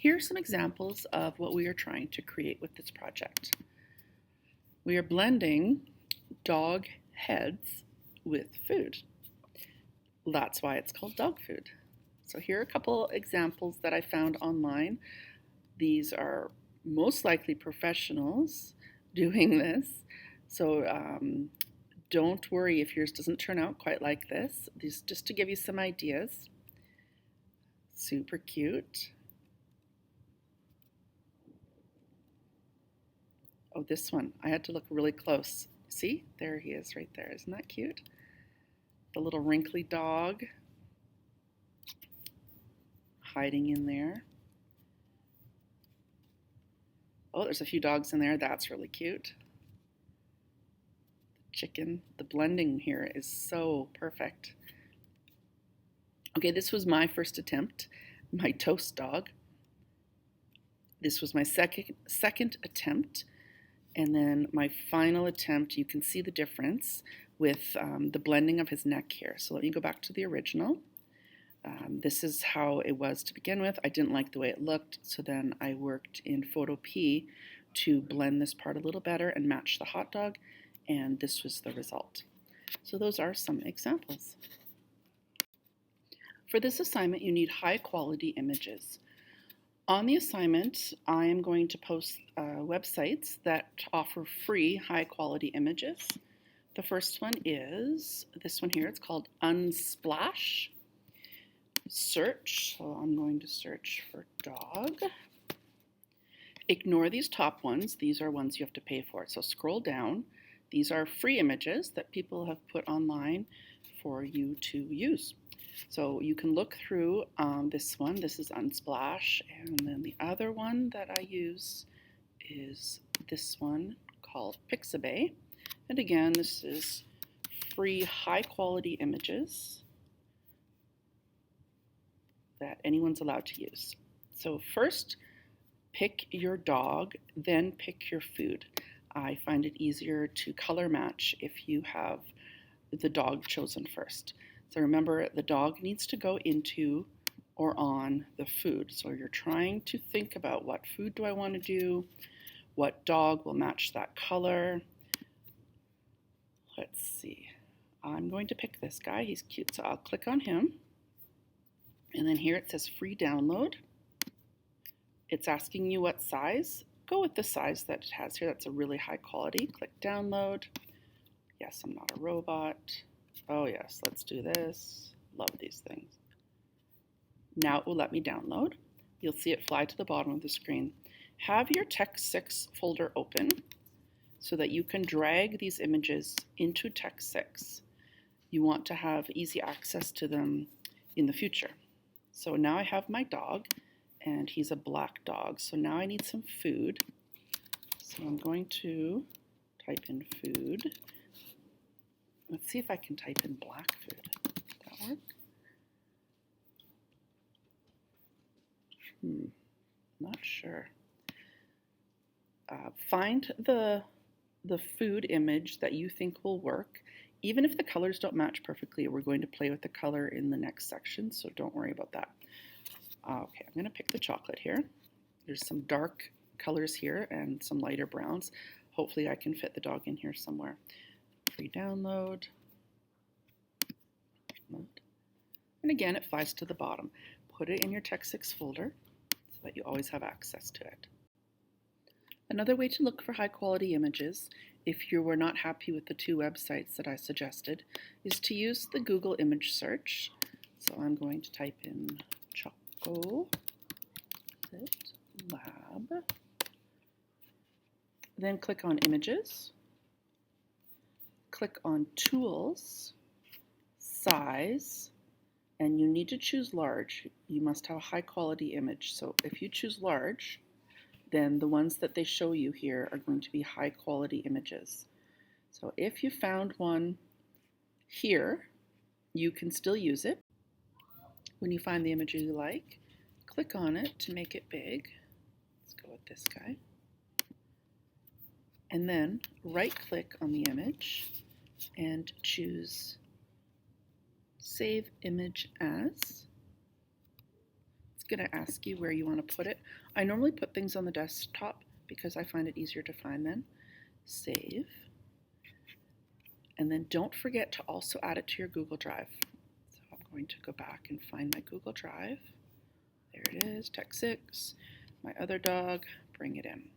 Here are some examples of what we are trying to create with this project. We are blending dog heads with food. That's why it's called dog food. So here are a couple examples that I found online. These are most likely professionals doing this. So don't worry if yours doesn't turn out quite like this. These just to give you some ideas. Super cute. Oh, this one, I had to look really close. See, there he is right there. Isn't that cute? The little wrinkly dog hiding in there. Oh, there's a few dogs in there. That's really cute. Chicken. The blending here is so perfect. Okay, this was my first attempt, my toast dog. This was my second attempt, and then my final attempt. You can see the difference with the blending of his neck here. So let me go back to the original. This is how it was to begin with. I didn't like the way it looked, so then I worked in Photopea to blend this part a little better and match the hot dog, and this was the result. So those are some examples. For this assignment, you need high quality images. On the assignment, I am going to post websites that offer free high quality images. The first one is this one here. It's called Unsplash. Search, so I'm going to search for dog. Ignore these top ones. These are ones you have to pay for. So scroll down. These are free images that people have put online for you to use. So you can look through this one. This is Unsplash. And then the other one that I use is this one called Pixabay. And again, this is free high quality images that anyone's allowed to use. So first, pick your dog, then pick your food. I find it easier to color match if you have the dog chosen first. So remember, the dog needs to go into or on the food. So you're trying to think about what food do I want to do, what dog will match that color. Let's see. I'm going to pick this guy. He's cute, so I'll click on him. And then here it says free download. It's asking you what size. Go with the size that it has here. That's a really high quality. Click download. Yes, I'm not a robot. Oh yes, let's do this. Love these things. Now it will let me download. You'll see it fly to the bottom of the screen. Have your Tech6 folder open so that you can drag these images into Tech6. You want to have easy access to them in the future. So now I have my dog, and he's a black dog. So now I need some food. So I'm going to type in food. Let's see if I can type in black food. Does that work? Not sure. Find the food image that you think will work. Even if the colors don't match perfectly, we're going to play with the color in the next section, so don't worry about that. Okay, I'm going to pick the chocolate here. There's some dark colors here and some lighter browns. Hopefully I can fit the dog in here somewhere. Free download. And again, it flies to the bottom. Put it in your Tech6 folder so that you always have access to it. Another way to look for high quality images, if you were not happy with the two websites that I suggested, is to use the Google image search. So I'm going to type in Chocolate Lab. Then click on Images. Click on Tools, Size, and you need to choose large. You must have a high quality image. So if you choose large, then the ones that they show you here are going to be high quality images. So if you found one here, you can still use it. When you find the image you like, click on it to make it big. Let's go with this guy. And then right click on the image and choose Save Image As. It's going to ask you where you want to put it. I normally put things on the desktop because I find it easier to find then. Save. And then don't forget to also add it to your Google Drive. So I'm going to go back and find my Google Drive. There it is, Tech 6. My other dog, bring it in.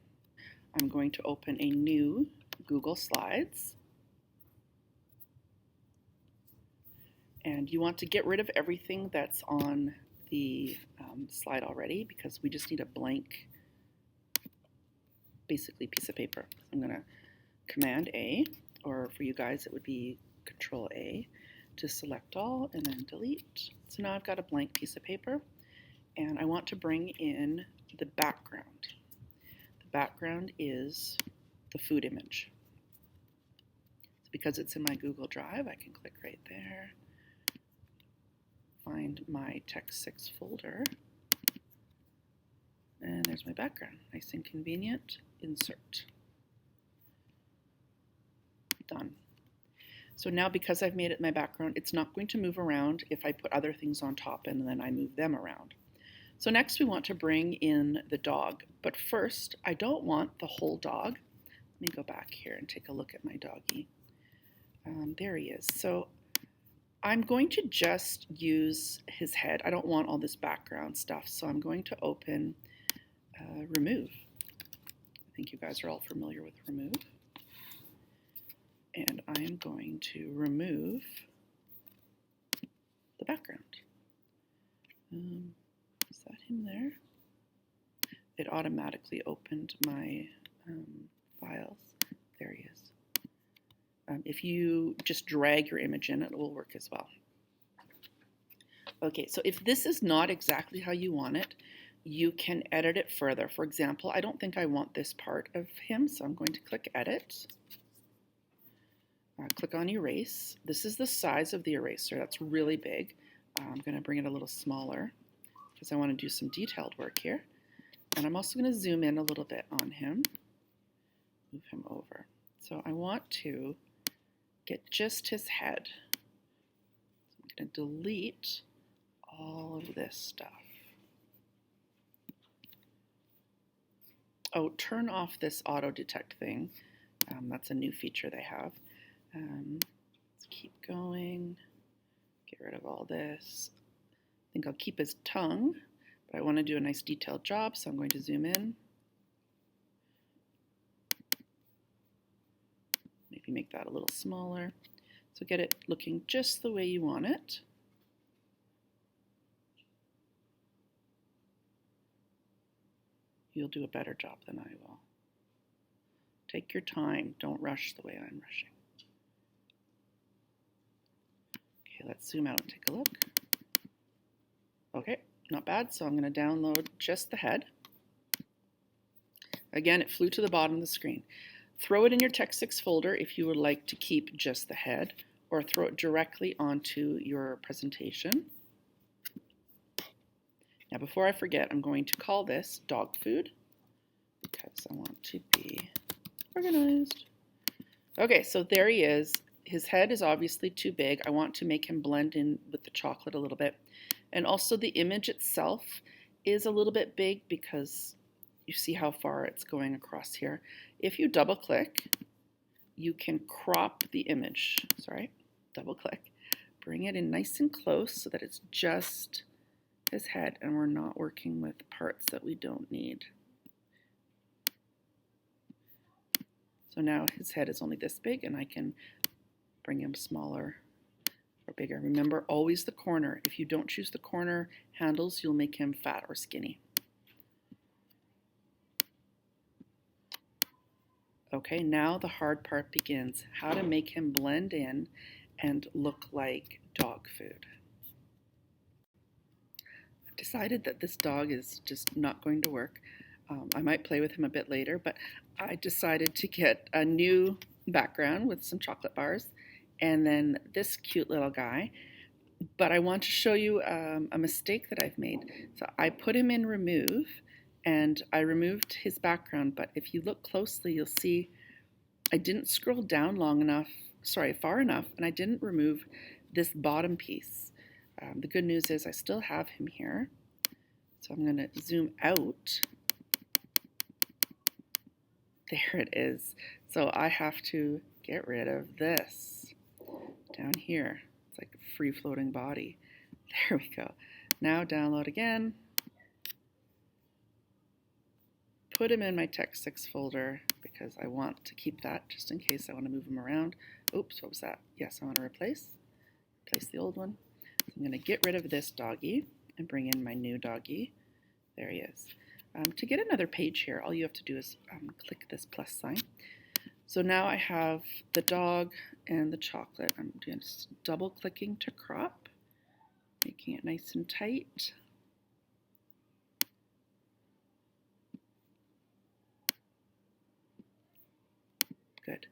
I'm going to open a new Google Slides. And you want to get rid of everything that's on the slide already because we just need a blank, basically, piece of paper. I'm going to Command A, or for you guys it would be Control A, to select all and then delete. So now I've got a blank piece of paper and I want to bring in the background. The background is the food image. So because it's in my Google Drive, I can click right there, find my Tech 6 folder, and there's my background. Nice and convenient. Insert. Done. So now because I've made it my background, it's not going to move around if I put other things on top and then I move them around. So next we want to bring in the dog, but first I don't want the whole dog. Let me go back here and take a look at my doggy. There he is. So I'm going to just use his head. I don't want all this background stuff, so I'm going to open Remove. I think you guys are all familiar with Remove. And I am going to remove the background. Is that him there? It automatically opened my files. There he is. If you just drag your image in, it will work as well. Okay, so if this is not exactly how you want it, you can edit it further. For example, I don't think I want this part of him, so I'm going to click Edit. Click on Erase. This is the size of the eraser. That's really big. I'm going to bring it a little smaller because I want to do some detailed work here. And I'm also going to zoom in a little bit on him. Move him over. So I want to get just his head. So I'm going to delete all of this stuff. Oh, turn off this auto detect thing. That's a new feature they have. Let's keep going. Get rid of all this. I think I'll keep his tongue, but I want to do a nice detailed job, so I'm going to zoom in. Maybe make that a little smaller. So get it looking just the way you want it. You'll do a better job than I will. Take your time. Don't rush the way I'm rushing. Okay, let's zoom out and take a look. Okay, not bad. So I'm going to download just the head. Again, it flew to the bottom of the screen. Throw it in your Tech 6 folder if you would like to keep just the head, or throw it directly onto your presentation. Now, before I forget, I'm going to call this dog food because I want to be organized. Okay, so there he is. His head is obviously too big. I want to make him blend in with the chocolate a little bit. And also the image itself is a little bit big because you see how far it's going across here. If you double click, you can crop the image. Sorry, double click. Bring it in nice and close so that it's just his head and we're not working with parts that we don't need. So now his head is only this big and I can bring him smaller or bigger. Remember, always the corner. If you don't choose the corner handles, you'll make him fat or skinny. Okay, now the hard part begins. How to make him blend in and look like dog food. I've decided that this dog is just not going to work. I might play with him a bit later, but I decided to get a new background with some chocolate bars and then this cute little guy. But I want to show you a mistake that I've made. So I put him in Remove and I removed his background, but if you look closely, you'll see I didn't scroll down far enough, and I didn't remove this bottom piece. The good news is I still have him here. So I'm going to zoom out. There it is. So I have to get rid of this down here. It's like a free floating body. There we go. Now download again. Put him in my Tech6 folder because I want to keep that just in case I want to move him around. Oops, what was that? Yes, I want to replace the old one. So I'm going to get rid of this doggy and bring in my new doggy. There he is. To get another page here, all you have to do is click this plus sign. So now I have the dog and the chocolate. I'm just double clicking to crop, making it nice and tight. Good.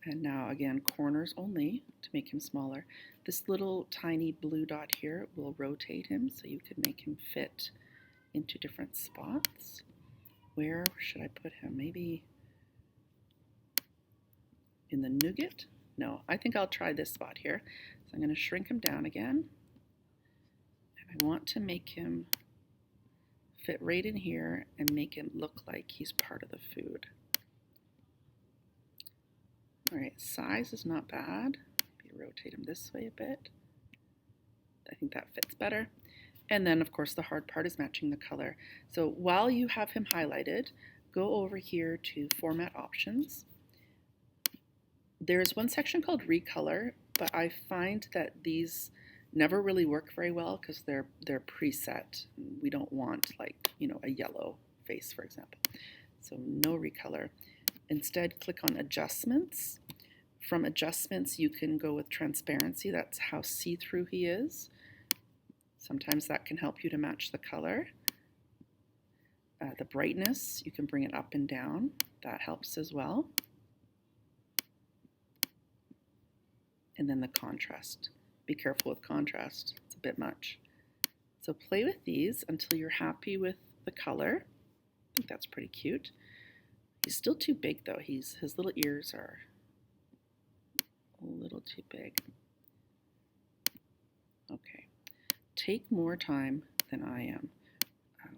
And now again, corners only to make him smaller. This little tiny blue dot here will rotate him so you can make him fit into different spots. Where should I put him? Maybe in the nougat? No, I think I'll try this spot here. So I'm going to shrink him down again. And I want to make him fit right in here and make him look like he's part of the food. All right, size is not bad. Maybe rotate him this way a bit. I think that fits better. And then, of course, the hard part is matching the color. So while you have him highlighted, go over here to Format Options. There's one section called Recolor, but I find that these never really work very well because they're preset. We don't want, like, you know, a yellow face, for example. So no recolor. Instead, click on Adjustments. From Adjustments, you can go with Transparency. That's how see-through he is. Sometimes that can help you to match the color. The brightness, you can bring it up and down. That helps as well. And then the contrast. Be careful with contrast. It's a bit much. So play with these until you're happy with the color. I think that's pretty cute. He's still too big though. His little ears are a little too big. Okay. Take more time than I am.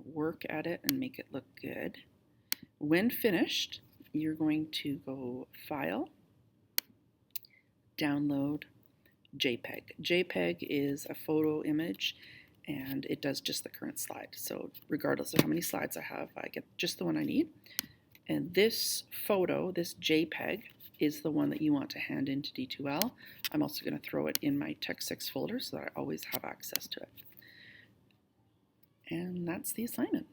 Work at it and make it look good. When finished, you're going to go File, Download, JPEG. JPEG is a photo image and it does just the current slide. So regardless of how many slides I have, I get just the one I need. And this photo, this JPEG, is the one that you want to hand into D2L. I'm also going to throw it in my Tech6 folder so that I always have access to it. And that's the assignment.